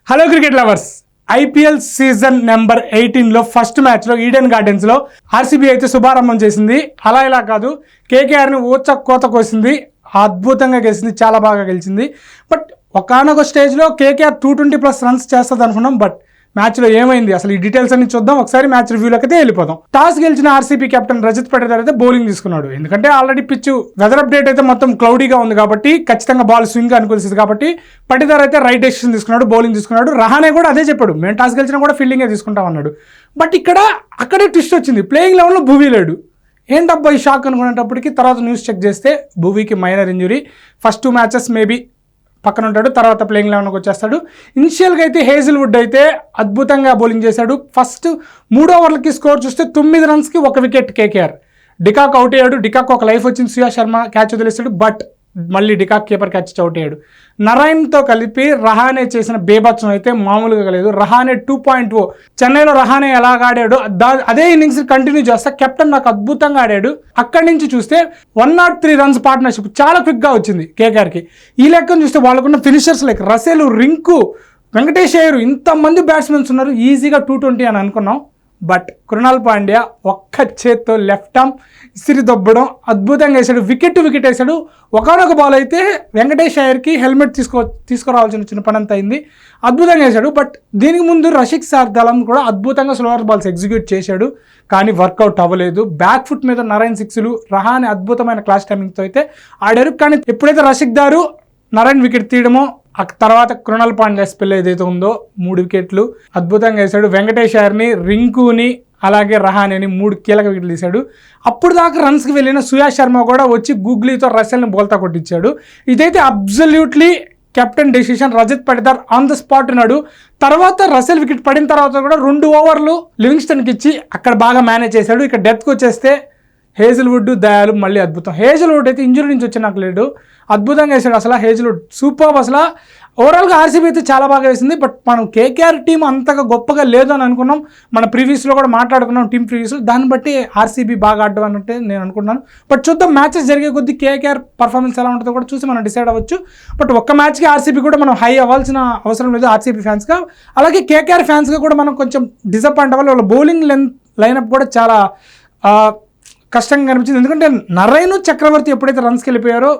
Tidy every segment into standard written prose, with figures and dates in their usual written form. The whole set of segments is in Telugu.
Hello cricket lovers, IPL season number 18లో ఫస్ట్ మ్యాచ్లో ఈడెన్ గార్డెన్స్లో ఆర్సీబీ అయితే శుభారంభం చేసింది. అలా ఇలా కాదు, కేకేఆర్ని కోత కోసింది, అద్భుతంగా గెలిచింది, చాలా బాగా గెలిచింది. బట్ ఒకానొక స్టేజ్లో కేకేఆర్ 220+ రన్స్ చేస్తుంది అనుకున్నాం. బట్ మ్యాచ్లో ఏమైంది అసలు ఈ డీటెయిల్స్ అన్ని చూద్దాం. ఒకసారి మ్యాచ్ రివ్యూలోకి అయితే వెళ్ళిపోదాం. టాస్ గెలిచిన ఆర్సీబీ కెప్టెన్ రజత్ పటిదార్ అయితే బౌలింగ్ తీసుకున్నాడు. ఎందుకంటే ఆల్రెడీ పిచ్ వెదర్ అప్డేట్ అయితే మొత్తం క్లౌడీగా ఉంది కాబట్టి ఖచ్చితంగా బాల్ స్వింగ్ అనుకూలిస్తుంది కాబట్టి పటిదార్ అయితే రైట్ డెసిషన్ తీసుకున్నాడు, బౌలింగ్ తీసుకున్నాడు. రహానే కూడా అదే చెప్పాడు, మేము టాస్ గెలిచినా కూడా ఫీల్డింగే తీసుకుంటాం అన్నాడు. బట్ అక్కడే ట్విస్ట్ వచ్చింది, ప్లేయింగ్ లెవెల్లో భువీ లేడు. ఏంటబ్బా ఈ షాక్ అనుకునేటప్పటికి తర్వాత న్యూస్ చెక్ చేస్తే భువీకి minor injury, first 2 matches maybe పక్కన ఉంటాడు, తర్వాత ప్లేయింగ్ లెవెన్కి వచ్చేస్తాడు. ఇనిషియల్గా అయితే హేజిల్వుడ్ అయితే అద్భుతంగా బౌలింగ్ చేశాడు. ఫస్ట్ 3 ఓవర్లకి స్కోర్ చూస్తే 9 రన్స్కి 1 వికెట్ కేకేఆర్. డికాక్ అవుట్ అయ్యాడు. డికాక్ ఒక లైఫ్ వచ్చింది, సుయాష్ శర్మ క్యాచ్ వదిలేస్తాడు. బట్ మళ్ళీ డికాక్ కీపర్ క్యాచ్ అవుట్ అయ్యాడు. నరైన్తో కలిపి రహానే చేసిన బేబత్సం అయితే మామూలుగా లేదు. రహానే 2.0 చెన్నైలో రహానే ఎలాగ ఆడాడు అదే ఇన్నింగ్స్ కంటిన్యూ చేస్తా కెప్టెన్ నాకు అద్భుతంగా ఆడాడు. అక్కడి నుంచి చూస్తే 103 రన్స్ పార్ట్నర్షిప్ చాలా క్విక్గా వచ్చింది కేకేఆర్కి. ఈ లెక్కను చూస్తే వాళ్ళకున్న finishers like Russell, Rinku, Venkatesh Iyer, ఇంతమంది బ్యాట్స్మెన్స్ ఉన్నారు, ఈజీగా 220 అని అనుకున్నాం. బట్ కృణాల్ పాండ్యా ఒక్క చేత్తో లెఫ్ట్ ఆర్మ్ ఇసిరి దొబ్బడం అద్భుతంగా వేశాడు. వికెట్ వేశాడు. ఒకనొక బాల్ అయితే వెంకటేష్ అయ్యర్కి హెల్మెట్ తీసుకురావాల్సిన చిన్న పని అంతా అయింది, అద్భుతంగా వేశాడు. బట్ దీనికి ముందు రషిక్ సార్దలం కూడా అద్భుతంగా స్లోవర్ బాల్స్ ఎగ్జిక్యూట్ చేశాడు, కానీ వర్కౌట్ అవ్వలేదు. బ్యాక్ ఫుట్ మీద నరైన్ 6లు, రహానే అద్భుతమైన క్లాస్ టైమింగ్తో అయితే ఆడారు. కానీ ఎప్పుడైతే రషిక్ దారు నరైన్ వికెట్ తీయడమో ఆ తర్వాత కృణాల్ పాండ్యా స్పెల్ ఏదైతే ఉందో 3 వికెట్లు అద్భుతంగా వేశాడు. వెంకటేష్ అయ్యర్ని, రింకుని, అలాగే రహానేని 3 కీలక వికెట్లు తీశాడు. అప్పుడు దాకా రన్స్కి వెళ్ళిన సుయాష్ శర్మ కూడా వచ్చి గూగ్లీతో రసెల్ని బోల్తా కొట్టించాడు. ఇదైతే absolutely captain decision. Rajat Patidar on the spot ఉన్నాడు. తర్వాత రసెల్ వికెట్ పడిన తర్వాత కూడా 2 ఓవర్లు లివింగ్స్టన్కి ఇచ్చి అక్కడ బాగా మేనేజ్ చేశాడు. ఇక డెత్కి వచ్చేస్తే హేజిల్వుడ్, దయాలు మళ్ళీ అద్భుతం. హేజిల్వుడ్ అయితే ఇంజురీ నుంచి వచ్చి నాకు లేడు, అద్భుతంగా వేసాడు. అసలు హేజిల్వుడ్ సూపర్. అసలు ఓవరాల్గా ఆర్సీబీ అయితే చాలా బాగా వేసింది. బట్ మనం కేకేఆర్ టీం అంతగా గొప్పగా లేదు అని అనుకున్నాం. మన ప్రీవియస్లో కూడా మాట్లాడుకున్నాం టీం ప్రీవియస్లో, దాన్ని బట్టి ఆర్సీబీ బాగా ఆడడం అన్నట్టే నేను అనుకున్నాను. బట్ చూద్దాం మ్యాచెస్ జరిగే కొద్దీ కేకేఆర్ పర్ఫార్మెన్స్ ఎలా ఉంటుందో కూడా చూసి మనం డిసైడ్ అవ్వచ్చు. బట్ ఒక్క మ్యాచ్కి ఆర్సీబీ కూడా మనం హై అవ్వాల్సిన అవసరం లేదు ఆర్సీబీ ఫ్యాన్స్గా. అలాగే కేకేఆర్ ఫ్యాన్స్గా కూడా మనం కొంచెం డిసప్పాయింట్ అవ్వాలి. వాళ్ళ బౌలింగ్ లైనప్ కూడా చాలా కష్టంగా కనిపించింది. ఎందుకంటే నరైన్, చక్రవర్తి ఎప్పుడైతే రన్స్కి వెళ్ళిపోయారో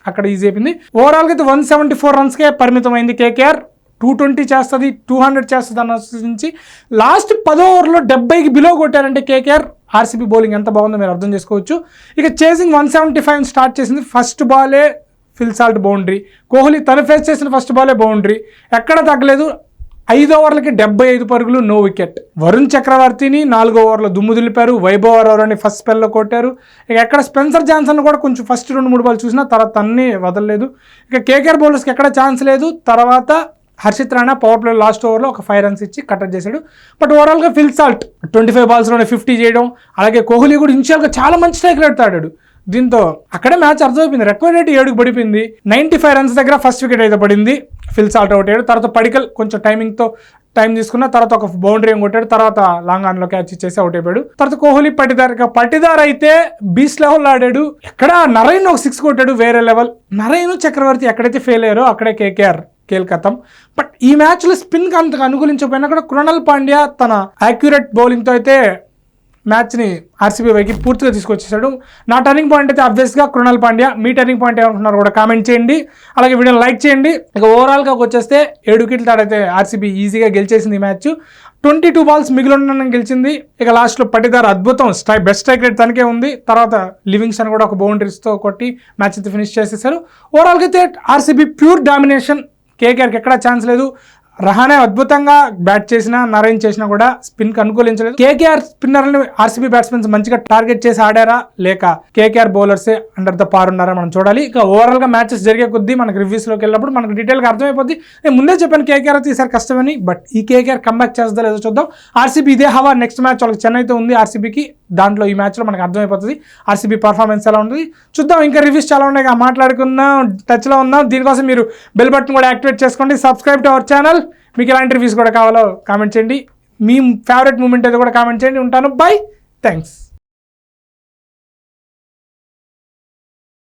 అక్కడ ఈజీ అయిపోయింది. ఓవరాల్గా అయితే 174 రన్స్కే పరిమితం అయింది కేకేఆర్. 220 చేస్తుంది, 200 చేస్తుంది అన్న నుంచి లాస్ట్ 10 ఓవర్లో 70కి బిలో కొట్టారంటే కేకేఆర్. ఆర్సీబీ బౌలింగ్ ఎంత బాగుందో మీరు అర్థం చేసుకోవచ్చు. ఇక చేసింగ్ 175 స్టార్ట్ చేసింది. ఫస్ట్ బాలే ఫిల్ సాల్ట్ బౌండరీ. కోహ్లీ తను ఫేస్ చేసిన ఫస్ట్ బాలే బౌండరీ, ఎక్కడ తగ్గలేదు. 5 ఓవర్లకి 75 పరుగులు, నో వికెట్. వరుణ్ చక్రవర్తిని 4 ఓవర్లో దుమ్ము దులిపారు. వైభవ్ అరోరాని ఫస్ట్ స్పెల్లో కొట్టారు. ఇక ఎక్కడ స్పెన్సర్ జాన్సన్ కూడా కొంచెం ఫస్ట్ 2-3 బాల్ చూసినా తర్వాత అన్నీ వదలలేదు. ఇక కేకేఆర్ బౌలర్స్కి ఎక్కడ ఛాన్స్ లేదు. తర్వాత Harshit Rana power play last ఓవర్లో ఒక 5 రన్స్ ఇచ్చి కట్టడి చేశాడు. బట్ ఓవరాల్గా ఫిల్ సాల్ట్ 25 బాల్స్లోనే 50 చేయడం, అలాగే కోహ్లీ కూడా ఇనిషియల్గా చాలా మంచి స్ట్రైక్ రేట్ ఆడాడు. దీంతో అక్కడే మ్యాచ్ అర్థమైపోయింది. రిక్వైర్డ్ రేట్ 7కి పడిపోయింది. 95 రన్స్ దగ్గర ఫస్ట్ వికెట్ అయితే పడింది. ఫిల్ సాల్ట్ అవుట్ అయ్యాడు. తర్వాత పడికల్ కొంచెం టైం తీసుకున్న తర్వాత ఒక బౌండరీ కొట్టాడు. తర్వాత లాంగ్ ఆన్లో క్యాచ్ ఇచ్చేసి అవుట్ అయిపోయాడు. తర్వాత కోహ్లీ, పటిదార్ అయితే బీస్ట్ లెవెల్లో ఆడాడు. ఎక్కడ నరైన్ ఒక 6 కొట్టాడు, వేరే లెవెల్. నరైన్, చక్రవర్తి ఎక్కడైతే ఫెయిల్ అయ్యారో అక్కడే కేకేఆర్ కేల్కతం. బట్ ఈ మ్యాచ్లో స్పిన్కి అంతగా అనుకూలించకపోయినా కూడా కృణాల్ పాండ్యా తన యాక్యురేట్ బౌలింగ్తో అయితే మ్యాచ్ని ఆర్సీబీ వైకి పూర్తిగా తీసుకొచ్చేసాడు. నా టర్నింగ్ పాయింట్ అయితే ఆబ్వియస్గా కృణాల్ పాండ్యా. మీ టర్నింగ్ పాయింట్ ఏమనుకున్నారు కూడా కామెంట్ చేయండి, అలాగే వీడియోని లైక్ చేయండి. ఇక ఓవరాల్గా వచ్చేస్తే 7 వికెట్లు తాడైతే ఆర్సీబీ ఈజీగా గెలిచేసింది ఈ మ్యాచ్. 22 బాల్స్ మిగిలి ఉన్న గెలిచింది. ఇక లాస్ట్లో పటిదార్ అద్భుతం బెస్ట్ స్ట్రైక్ రేట్ తనకే ఉంది. తర్వాత లివింగ్స్టన్ కూడా ఒక బౌండరీస్తో కొట్టి మ్యాచ్ అయితే ఫినిష్ చేసేసారు. ఓవరాల్గా అయితే ఆర్సీబీ ప్యూర్ డామినేషన్. కేకేఆర్కి ఎక్కడా ఛాన్స్ లేదు. రహానే అద్భుతంగా బ్యాట్ చేసినా, నరైన్ చేసినా కూడా స్పిన్కి అనుకూలించలేదు. కేకేఆర్ స్పిన్నర్ని ఆర్సీబీ బ్యాట్స్మెన్స్ మంచిగా టార్గెట్ చేసి ఆడారా, లేక కేకేఆర్ బౌలర్సే అండర్ ద పార్ ఉన్నారా మనం చూడాలి. ఇక ఓవరాల్గా మ్యాచెస్ జరిగే కొద్దీ మనకు రివ్యూస్లోకి వెళ్ళినప్పుడు మనకు డీటెయిల్గా అర్థమైపోద్ది. నేను ముందే చెప్పాను కేకేఆర్ అయితే ఈసారి కష్టమని. బట్ ఈ కేకేఆర్ కంబ్యాక్ చేస్తుందో లేదో చూద్దాం. ఆర్సీబీ ఇదే హవా. నెక్స్ట్ మ్యాచ్ వాళ్ళకి చెన్నైతో ఉంది ఆర్సీబీకి. దాంట్లో ఈ మ్యాచ్లో మనకు అర్థమైపోతుంది ఆర్సీబీ పర్ఫార్మెన్స్ ఎలా ఉంటుంది చూద్దాం. ఇంకా రివ్యూస్ చాలా ఉన్నాయి, మాట్లాడుకుందాం, టచ్లో ఉందాం. దీనికోసం మీరు బెల్ బటన్ కూడా యాక్టివేట్ చేసుకోండి. Subscribe to our channel. మీకు ఎలాంటి రివ్యూస్ కూడా కావాలో కామెంట్ చేయండి. మీ ఫేవరెట్ మూమెంట్ అయితే కూడా కామెంట్ చేయండి. ఉంటాను, బై, థ్యాంక్స్.